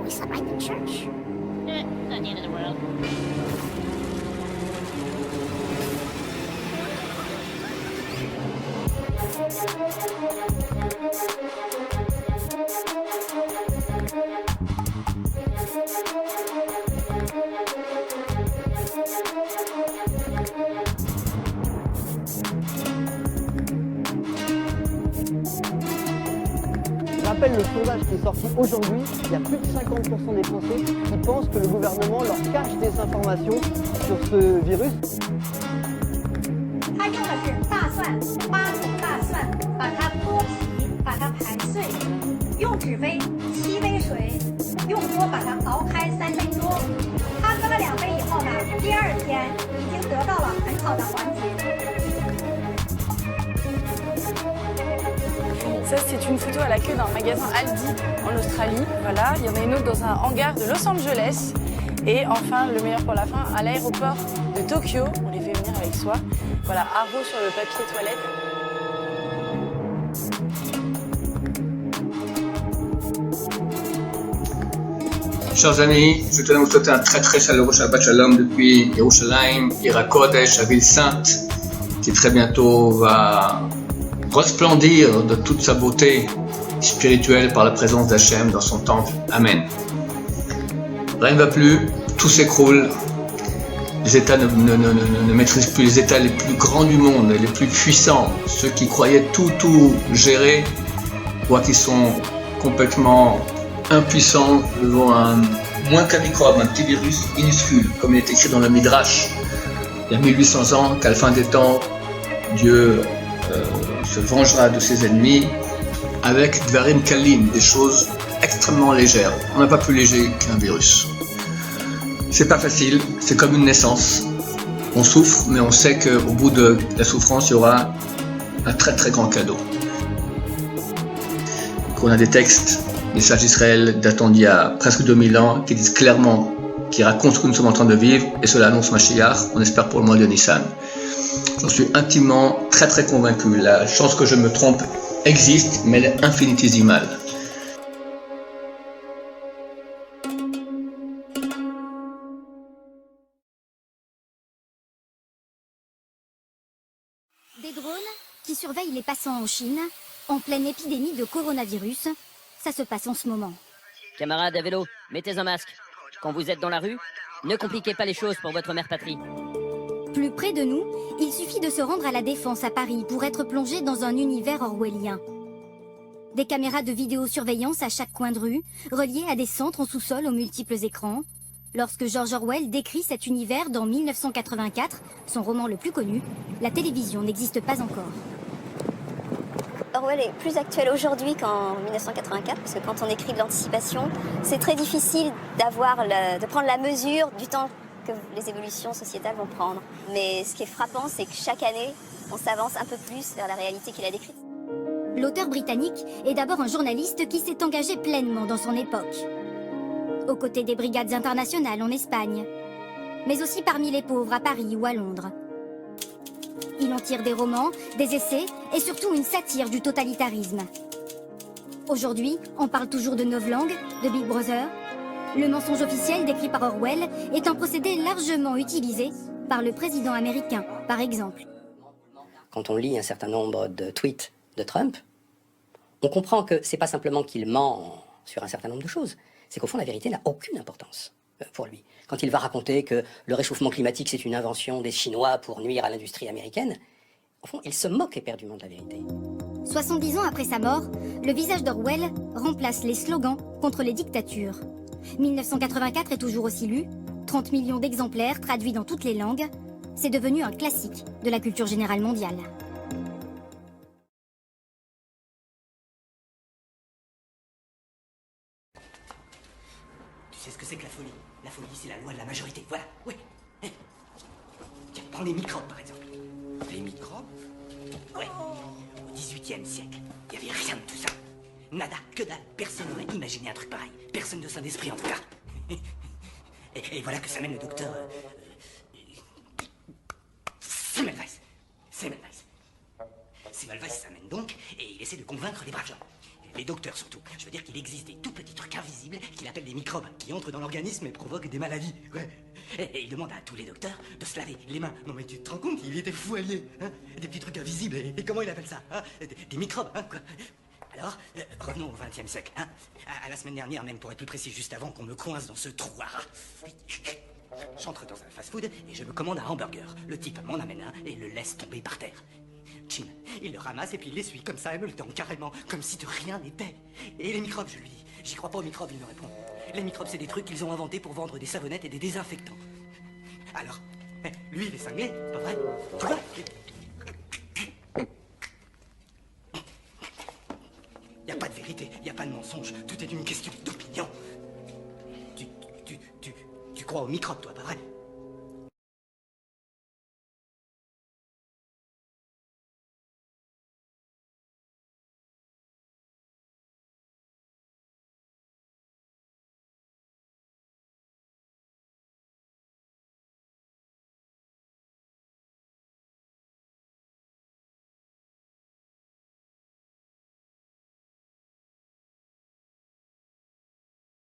We slept right in church. Not the end of the world. Je rappelle le sondage qui est sorti aujourd'hui, il y a plus de 50% des Français qui pensent que le gouvernement leur cache des informations sur ce virus. 他用的是大蒜，8种大蒜，把它剥皮，把它盘碎，用纸杯7杯水，用锅把它熬开3分钟。他喝了2杯以后呢，第2天已经得到了很好的缓解。 Ça, c'est une photo à la queue d'un magasin Aldi en Australie. Voilà, il y en a une autre dans un hangar de Los Angeles. Et enfin, le meilleur pour la fin, à l'aéroport de Tokyo. On les fait venir avec soi. Voilà, haro sur le papier toilette. Chers amis, je tenais à vous souhaiter un très très chaleureux Shabbat Shalom depuis Yerushalayim, Ira Kodesh, la ville sainte, qui très bientôt va resplendir de toute sa beauté spirituelle par la présence d'Hachem dans son temple. Amen. Rien ne va plus, tout s'écroule. Les États ne maîtrisent plus, les États les plus grands du monde, les plus puissants, ceux qui croyaient tout gérer, voient qu'ils sont complètement impuissants devant moins qu'un microbe, un petit virus minuscule, comme il est écrit dans le Midrash, il y a 1800 ans, qu'à la fin des temps, Dieu se vengera de ses ennemis avec Dvarim Kalim, des choses extrêmement légères. On n'a pas plus léger qu'un virus. C'est pas facile, c'est comme une naissance. On souffre, mais on sait qu'au bout de la souffrance, il y aura un très très grand cadeau. On a des textes, des sages d'Israël datant d'il y a presque 2000 ans, qui disent clairement, qui racontent ce que nous sommes en train de vivre, et cela annonce Mashiach, on espère pour le mois de Nissan. J'en suis intimement très très convaincu. La chance que je me trompe existe, mais elle est infinitésimale. Des drones qui surveillent les passants en Chine, en pleine épidémie de coronavirus. Ça se passe en ce moment. Camarades à vélo, mettez un masque. Quand vous êtes dans la rue, ne compliquez pas les choses pour votre mère patrie. Plus près de nous, il suffit de se rendre à la Défense à Paris pour être plongé dans un univers orwellien. Des caméras de vidéosurveillance à chaque coin de rue, reliées à des centres en sous-sol aux multiples écrans. Lorsque George Orwell décrit cet univers dans 1984, son roman le plus connu, la télévision n'existe pas encore. Orwell est plus actuel aujourd'hui qu'en 1984, parce que quand on écrit de l'anticipation, c'est très difficile de prendre la mesure du temps que les évolutions sociétales vont prendre. Mais ce qui est frappant, c'est que chaque année, on s'avance un peu plus vers la réalité qu'il a décrite. L'auteur britannique est d'abord un journaliste qui s'est engagé pleinement dans son époque. Aux côtés des brigades internationales en Espagne, mais aussi parmi les pauvres à Paris ou à Londres. Il en tire des romans, des essais et surtout une satire du totalitarisme. Aujourd'hui, on parle toujours de novlangue, de Big Brother. Le mensonge officiel décrit par Orwell est un procédé largement utilisé par le président américain, par exemple. Quand on lit un certain nombre de tweets de Trump, on comprend que c'est pas simplement qu'il ment sur un certain nombre de choses, c'est qu'au fond la vérité n'a aucune importance pour lui. Quand il va raconter que le réchauffement climatique c'est une invention des Chinois pour nuire à l'industrie américaine, au fond il se moque éperdument de la vérité. 70 ans après sa mort, le visage d'Orwell remplace les slogans contre les dictatures. 1984 est toujours aussi lu, 30 millions d'exemplaires traduits dans toutes les langues. C'est devenu un classique de la culture générale mondiale. Tu sais ce que c'est que la folie? La folie, c'est la loi de la majorité, voilà, ouais. Tiens, prends les microbes, par exemple. Les microbes? Ouais. Au XVIIIe siècle, il n'y avait rien de tout ça. Nada, que dalle, personne n'aurait imaginé un truc pareil. Personne de saint d'esprit, en tout cas. Et voilà que ça mène le docteur... Semmelweis. Semmelweis s'amène donc, et il essaie de convaincre les braves gens. les docteurs surtout. Je veux dire qu'il existe des tout petits trucs invisibles qu'il appelle des microbes, qui entrent dans l'organisme et provoquent des maladies. Ouais. Et il demande à tous les docteurs de se laver les mains. Non mais tu te rends compte, il était fou allié, hein. Des petits trucs invisibles, et comment il appelle ça, hein? Des microbes, hein, quoi. Alors, revenons au XXe siècle, hein. À la semaine dernière même, pour être plus précis, juste avant qu'on me coince dans ce trou à rats. J'entre dans un fast-food et je me commande un hamburger. Le type m'en amène un et le laisse tomber par terre. Chin, il le ramasse et puis il l'essuie comme ça et me le tend carrément, comme si de rien n'était. Et les microbes, je lui dis. J'y crois pas aux microbes, il me répond. Les microbes, c'est des trucs qu'ils ont inventés pour vendre des savonnettes et des désinfectants. Alors, lui, il est cinglé, pas vrai? Tu vois? Y a pas de vérité, y a pas de mensonge, tout est une question d'opinion. Tu crois aux microbes, toi, pas vrai?